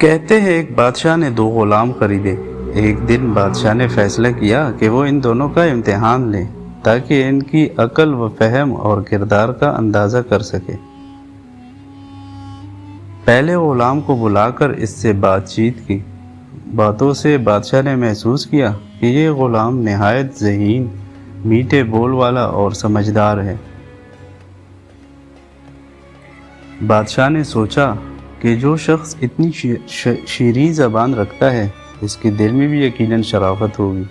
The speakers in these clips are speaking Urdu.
کہتے ہیں ایک بادشاہ نے 2 غلام خریدے۔ ایک دن بادشاہ نے فیصلہ کیا کہ وہ ان دونوں کا امتحان لیں تاکہ ان کی عقل و فہم اور کردار کا اندازہ کر سکے۔ پہلے غلام کو بلا کر اس سے بات چیت کی۔ باتوں سے بادشاہ نے محسوس کیا کہ یہ غلام نہایت ذہین، میٹھے بول والا اور سمجھدار ہے۔ بادشاہ نے سوچا کہ جو شخص اتنی شیریں زبان رکھتا ہے اس کے دل میں بھی یقیناً شرافت ہوگی۔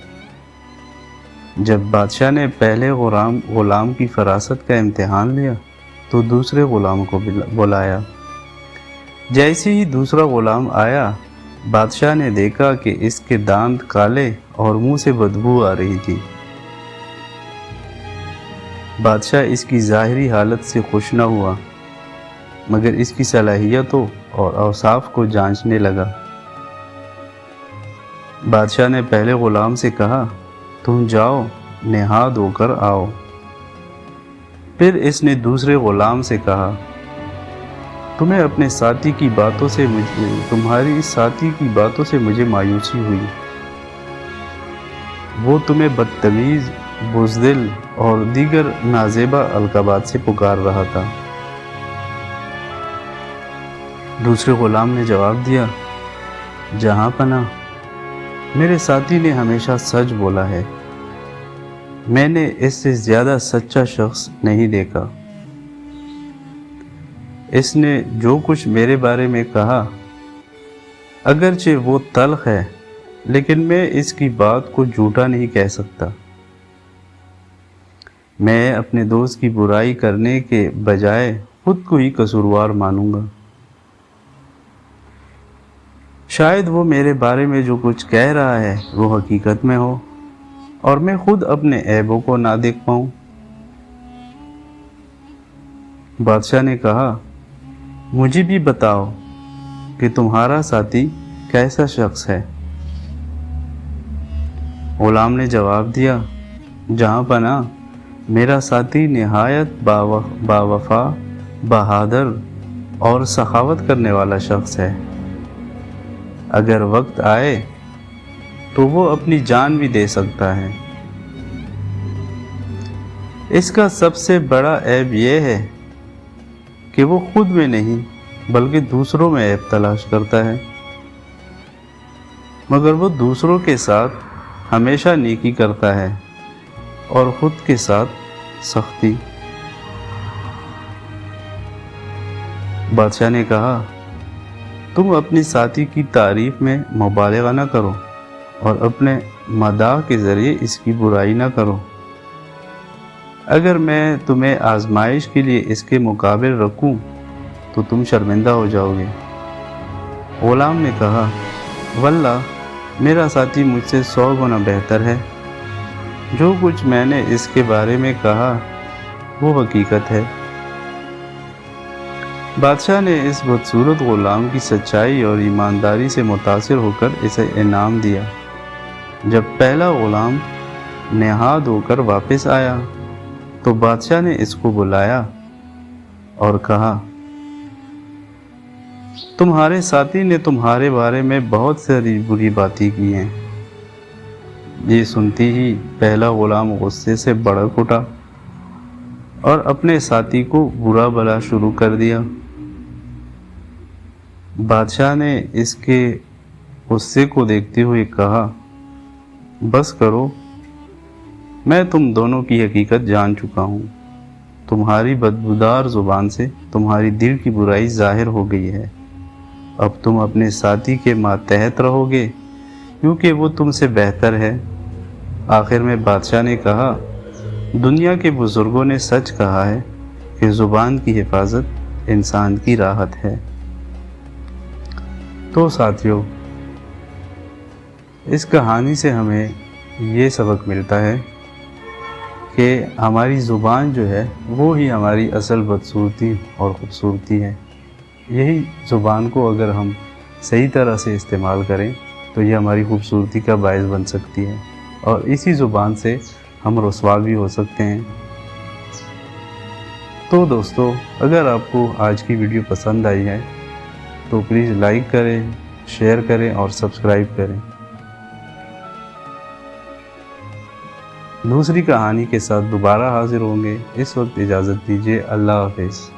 جب بادشاہ نے پہلے غلام کی فراست کا امتحان لیا تو دوسرے غلام کو بلایا۔ جیسے ہی دوسرا غلام آیا، بادشاہ نے دیکھا کہ اس کے دانت کالے اور منہ سے بدبو آ رہی تھی۔ بادشاہ اس کی ظاہری حالت سے خوش نہ ہوا، مگر اس کی صلاحیتوں اور اوصاف کو جانچنے لگا۔ بادشاہ نے پہلے غلام سے کہا، تم جاؤ، نہا دھو کر آؤ۔ پھر اس نے دوسرے غلام سے کہا، تمہاری اس ساتھی کی باتوں سے مجھے مایوسی ہوئی۔ وہ تمہیں بدتمیز، بزدل اور دیگر نازیبا القابات سے پکار رہا تھا۔ دوسرے غلام نے جواب دیا، جہاں پناہ، میرے ساتھی نے ہمیشہ سچ بولا ہے، میں نے اس سے زیادہ سچا شخص نہیں دیکھا۔ اس نے جو کچھ میرے بارے میں کہا، اگرچہ وہ تلخ ہے، لیکن میں اس کی بات کو جھوٹا نہیں کہہ سکتا۔ میں اپنے دوست کی برائی کرنے کے بجائے خود کو ہی قصوروار مانوں گا۔ شاید وہ میرے بارے میں جو کچھ کہہ رہا ہے وہ حقیقت میں ہو اور میں خود اپنے عیبوں کو نہ دیکھ پاؤں۔ بادشاہ نے کہا، مجھے بھی بتاؤ کہ تمہارا ساتھی کیسا شخص ہے؟ غلام نے جواب دیا، جہاں پناہ، میرا ساتھی نہایت باوفا، بہادر اور سخاوت کرنے والا شخص ہے۔ اگر وقت آئے تو وہ اپنی جان بھی دے سکتا ہے۔ اس کا سب سے بڑا عیب یہ ہے کہ وہ خود میں نہیں بلکہ دوسروں میں عیب تلاش کرتا ہے، مگر وہ دوسروں کے ساتھ ہمیشہ نیکی کرتا ہے اور خود کے ساتھ سختی۔ بادشاہ نے کہا، تم اپنی ساتھی کی تعریف میں مبالغہ نہ کرو اور اپنے مداح کے ذریعے اس کی برائی نہ کرو۔ اگر میں تمہیں آزمائش کے لیے اس کے مقابل رکھوں تو تم شرمندہ ہو جاؤ گے۔ غلام نے کہا، واللہ میرا ساتھی مجھ سے 100 گنا بہتر ہے۔ جو کچھ میں نے اس کے بارے میں کہا وہ حقیقت ہے۔ بادشاہ نے اس بدصورت غلام کی سچائی اور ایمانداری سے متاثر ہو کر اسے انعام دیا۔ جب پہلا غلام نہا دھو کر واپس آیا تو بادشاہ نے اس کو بلایا اور کہا، تمہارے ساتھی نے تمہارے بارے میں بہت ساری بری باتیں کی ہیں۔ یہ سنتی ہی پہلا غلام غصے سے بھڑک اٹھا اور اپنے ساتھی کو برا بھلا شروع کر دیا۔ بادشاہ نے اس کے غصے کو دیکھتے ہوئے کہا، بس کرو، میں تم دونوں کی حقیقت جان چکا ہوں۔ تمہاری بدبودار زبان سے تمہاری دل کی برائی ظاہر ہو گئی ہے۔ اب تم اپنے ساتھی کے ماتحت رہو گے کیونکہ وہ تم سے بہتر ہے۔ آخر میں بادشاہ نے کہا، دنیا کے بزرگوں نے سچ کہا ہے کہ زبان کی حفاظت انسان کی راحت ہے۔ تو ساتھیو، اس کہانی سے ہمیں یہ سبق ملتا ہے کہ ہماری زبان جو ہے وہ ہی ہماری اصل بدصورتی اور خوبصورتی ہے۔ یہی زبان کو اگر ہم صحیح طرح سے استعمال کریں تو یہ ہماری خوبصورتی کا باعث بن سکتی ہے، اور اسی زبان سے ہم رسوا بھی ہو سکتے ہیں۔ تو دوستو، اگر آپ کو آج کی ویڈیو پسند آئی ہے تو پلیز لائک کریں، شیئر کریں اور سبسکرائب کریں۔ دوسری کہانی کے ساتھ دوبارہ حاضر ہوں گے، اس وقت اجازت دیجیے، اللہ حافظ۔